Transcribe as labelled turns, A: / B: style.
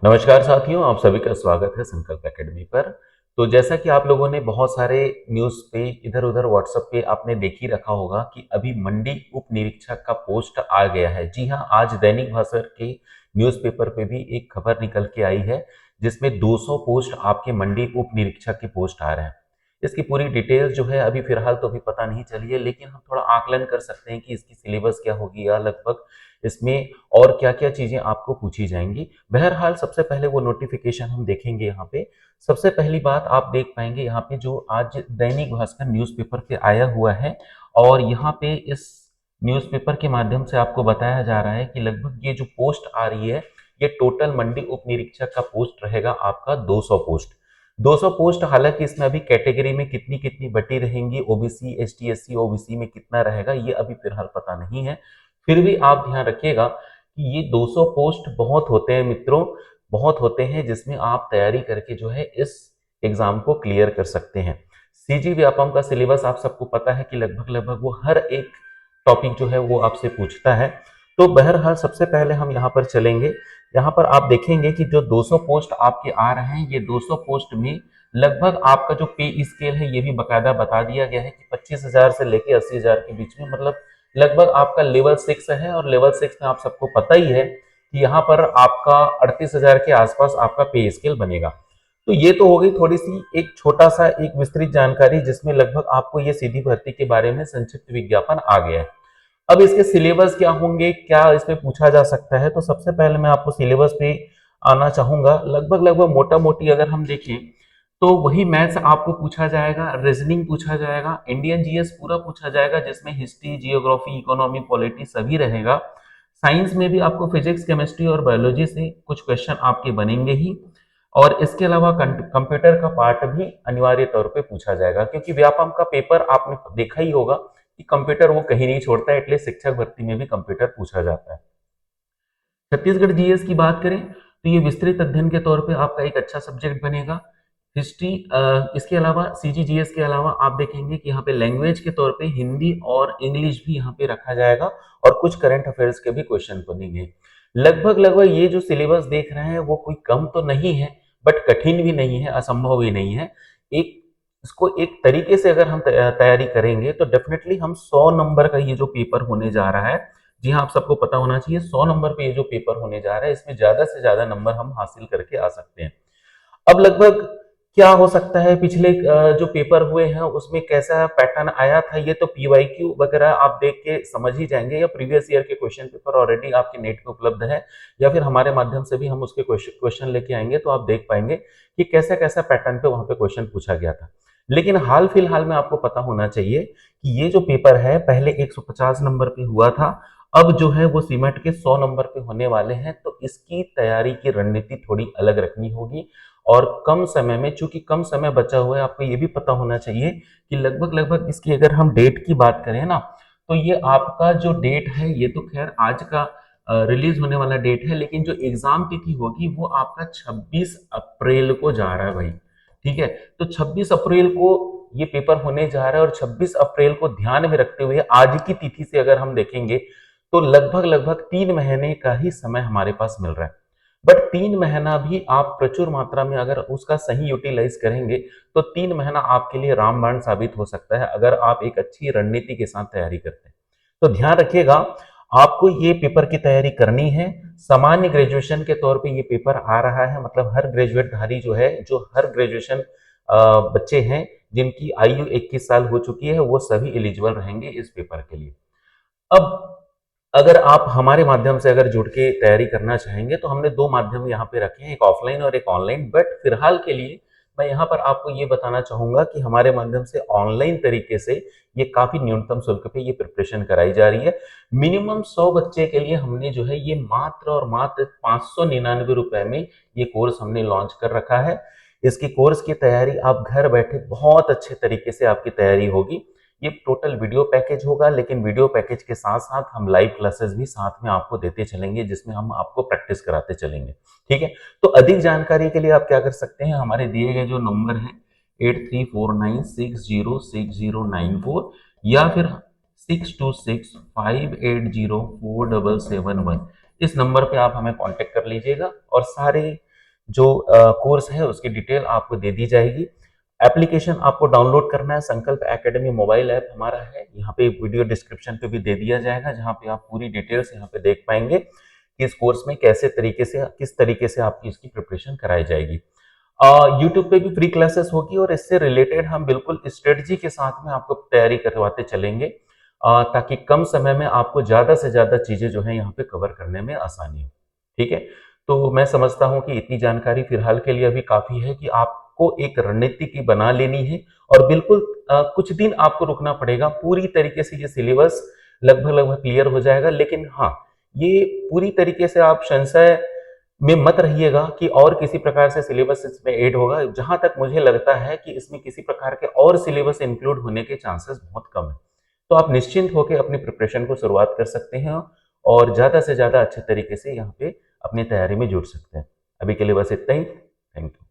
A: नमस्कार साथियों, आप सभी का स्वागत है संकल्प एकेडमी पर। तो जैसा कि आप लोगों ने बहुत सारे न्यूज़ पे इधर-उधर व्हाट्सएप पे आपने देख ही रखा होगा कि अभी मंडी उप निरीक्षक का पोस्ट आ गया है। जी हाँ, आज दैनिक भास्कर के न्यूज़पेपर पे भी एक खबर निकल के आई है, जिसमें 200 पोस्ट आपके मंडी उप निरीक्षक के पोस्ट आ रहे हैं। इसकी पूरी डिटेल्स जो है अभी फिलहाल तो अभी पता नहीं चली है, लेकिन हम थोड़ा आकलन कर सकते हैं कि इसकी सिलेबस क्या होगी या लगभग इसमें और क्या-क्या चीज़ें आपको पूछी जाएँगी। बहरहाल सबसे पहले वो नोटिफ़िकेशन हम देखेंगे यहाँ पे। सबसे पहली बात आप देख पाएँगे यहाँ पे जो आज दैनिक भास्कर न्यूज़पेपर पे आया हुआ है और यहाँ पे इस न्यूज़पेपर के माध्यम से आपको बताया जा रहा है कि लगभग ये जो पोस्ट आ रही है, ये टोटल मंडी उप निरीक्षक का पोस्ट रहेगा आपका 200 पोस्ट। 200 पोस्ट हालाँकि इसमें अभी कैटेगरी में कितनी-कितनी बटी रहेंगी, ओबीसी, एसटी, एससी, ओबीसी में कितना रहेगा, ये अभी फिलहाल पता नहीं है। फिर भी आप ध्यान रखिएगा कि ये 200 पोस्ट बहुत होते हैं मित्रों, बहुत होते हैं जिसमें आप तैयारी करके जो है इस एग्ज़ाम को क्लियर कर सकते हैं। सीजी व्यापम का सिलेबस आप सबको पता है कि लगभग-लगभग वो हर एक टॉपिक जो है वो आपसे पूछता है। तो बहरहाल सबसे पहले हम यहाँ पर चलेंगे। यहाँ पर आप देखेंगे कि जो 200 पोस्ट आपके आ रहे हैं, ये 200 पोस्ट में लगभग आपका जो पे स्केल है ये भी बाकायदा बता दिया गया है कि 25,000 से लेके 80,000 के बीच में मतलब लगभग आपका लेवल 6 है और लेवल 6 में आप सबको पता ही है कि यहाँ पर आपका 38,000 के आसपास आपका पे स्केल बनेगा। तो ये तो हो गई थोड़ी-सी एक छोटा-सा एक विस्तृत जानकारी जिसमें लगभग आपको ये सीधी भर्ती के बारे में संक्षिप्त विज्ञापन आ गया है। अब इसके सिलेबस क्या होंगे, क्या इसमें पूछा जा सकता है? तो सबसे पहले मैं आपको सिलेबस पे आना चाहूँगा। लगभग-लगभग मोटा-मोटी अगर हम देखें, तो वही मैथ्स आपको पूछा जाएगा, रीज़निंग पूछा जाएगा, इंडियन जीएस पूरा पूछा जाएगा जिसमें हिस्ट्री, जियोग्राफी, इकोनॉमी, पॉलिटी सभी रहेगा। साइंस में भी आपको फिजिक्स, केमिस्ट्री और बायोलॉजी से कुछ क्वेश्चन आपके बनेंगे ही और इसके अलावा कंप्यूटर का पार्ट भी अनिवार्य तौर पे पूछा जाएगा क्योंकि व्यापम का पेपर आपने देखा ही होगा कि कंप्यूटर वो कहीं नहीं छोड़ता है, एटलीस्ट शिक्षक भर्ती में भी कंप्यूटर पूछा जाता है। छत्तीसगढ़ जीएस की बात करें तो ये विस्तृत अध्ययन के तौर पे आपका एक अच्छा सब्जेक्ट बनेगा। हिस्ट्री इसके अलावा सीजीजीएस के अलावा आप देखेंगे कि यहाँ पे लैंग्वेज के तौर पे हिंदी और इंग्लिश भी यहाँ पे रखा जाएगा और कुछ करंट अफेयर्स के भी क्वेश्चन बनेंगे। लगभग-लगभग ये जो सिलेबस देख रहे हैं वो कोई कम तो नहीं है, बट कठिन भी नहीं है, असंभव भी नहीं है। एक इसको एक तरीके से अगर हम तैयारी करेंगे तो डेफिनिटली हम 100 नंबर का ये जो पेपर होने जा रहा है, जी हाँ, आप सबको पता होना चाहिए 100 नंबर पे ये जो पेपर होने जा रहा है, इसमें ज़्यादा से ज़्यादा नंबर हम हासिल करके आ सकते हैं। अब लगभग क्या हो सकता है पिछले जो पेपर हुए हैं उसमें कैसा पैटर्न आया था ये तो पीवाईक्यू वगैरह आप देख के समझ ही जाएंगे या प्रीवियस ईयर के क्वेश्चन पेपर ऑलरेडी आपके नेट पे उपलब्ध है या फिर हमारे माध्यम से भी हम उसके क्वेश्चन लेके आएंगे तो आप देख पाएंगे कि कैसा कैसा पैटर्न पे वहां पे क्वेश्चन पूछा गया था। लेकिन हाल फिलहाल में आपको पता होना चाहिए कि ये जो पेपर है पहले 150 नंबर पे हुआ था, अब जो है वो सीमेंट के 100 नंबर पे होने वाले हैं, तो इसकी तैयारी की रणनीति थोड़ी अलग रखनी होगी और कम समय में, चूंकि कम समय बचा हुआ है, आपको ये भी पता होना चाहिए कि लगभग-लगभग इसकी अगर हम डेट की बात करें ना, तो ये आपका जो डेट है, ये तो खैर आज का रिलीज होने वाला डेट है, लेकिन जो एग्जाम तिथि होगी वो आपका 26 अप्रैल को जा रहा है भाई। ठीक है, तो 26 अप्रैल को ये पेपर होने जा रहा है और 26 अप्रैल को ध्यान में रखते हुए आज की तिथि से अगर हम देखेंगे तो लगभग-लगभग 3 महीने का ही समय हमारे पास मिल रहा है। बट 3 महीना भी आप प्रचुर मात्रा में अगर उसका सही यूटिलाइज करेंगे तो 3 महीना आपके लिए रामबाण साबित हो सकता है अगर आप एक अच्छी रणनीति के साथ तैयारी करते हैं। तो ध्यान रखिएगा, आपको ये पेपर की तैयारी करनी है। सामान्य ग्रेजुएशन के तौर पे ये पेपर आ रहा है, मतलब हर ग्रेजुएट धारी जो है, जो हर ग्रेजुएशन बच्चे हैं जिनकी आयु 21 साल हो चुकी है, वो सभी एलिजिबल रहेंगे इस पेपर के लिए। अब अगर आप हमारे माध्यम से अगर जुड़ के तैयारी करना चाहेंगे तो हमने 2 माध्यम यहाँ पे रखे हैं, एक ऑफलाइन और एक ऑनलाइन। बट फिलहाल के लिए मैं यहाँ पर आपको ये बताना चाहूँगा कि हमारे माध्यम से ऑनलाइन तरीके से ये काफ़ी न्यूनतम शुल्क पे ये प्रिपरेशन कराई जा रही है। मिनिमम 100 बच्चे के लिए हमने जो है ये मात्र और मात्र ₹599 में ये कोर्स हमने लॉन्च कर रखा है। इसकी कोर्स की तैयारी आप घर बैठे बहुत अच्छे तरीके से आपकी तैयारी होगी। ये टोटल वीडियो पैकेज होगा, लेकिन वीडियो पैकेज के साथ-साथ हम लाइव क्लासेस भी साथ में आपको देते चलेंगे, जिसमें हम आपको प्रैक्टिस कराते चलेंगे। ठीक है? तो अधिक जानकारी के लिए आप क्या कर सकते हैं, हमारे दिए गए जो नंबर हैं 8349606094 या फिर 6265804771 इस नंबर पे आप हमें कांटेक्ट कर लीजिएगा और सारे जो कोर्स है उसकी डिटेल आपको दे दी जाएगी। एप्लीकेशन आपको डाउनलोड करना है, संकल्प एकेडमी मोबाइल ऐप हमारा है, यहाँ पे वीडियो डिस्क्रिप्शन पे भी दे दिया जाएगा, जहाँ पे आप पूरी डिटेल्स यहाँ पे देख पाएंगे कि इस कोर्स में कैसे तरीके से, किस तरीके से आपकी इसकी प्रिपरेशन कराई जाएगी। यूट्यूब पे भी फ्री क्लासेस होगी और इससे रिलेटेड हम बिल्कुल स्ट्रेटजी के साथ में आपको तैयारी करवाते चलेंगे, ताकि कम समय में आपको ज़्यादा से ज़्यादा चीज़ें जो हैं यहाँ पे कवर करने में आसानी हो। ठीक है? तो मैं समझता हूँ कि इतनी जानकारी फिलहाल के लिए अभी काफ़ी है कि आपको एक रणनीति की बना लेनी है और बिल्कुल कुछ दिन आपको रुकना पड़ेगा। पूरी तरीके से ये सिलेबस लगभग-लगभग क्लियर हो जाएगा, लेकिन हाँ, ये पूरी तरीके से आप संशय में मत रहिएगा कि और किसी प्रकार से सिलेबस इसमें ऐड होगा। जहाँ तक मुझे लगता है कि इसमें किसी प्रकार के और सिलेबस इंक्लूड होने के चांसेस बहुत कम हैं। तो आप निश्चिंत होके अपनी प्रिपरेशन को शुरुआत कर सकते हैं और ज़्यादा से ज़्यादा अच्छे तरीके से यहाँ पे अपनी तैयारी में जुट सकते हैं। अभी के लिए बस इतना ही। Thank you.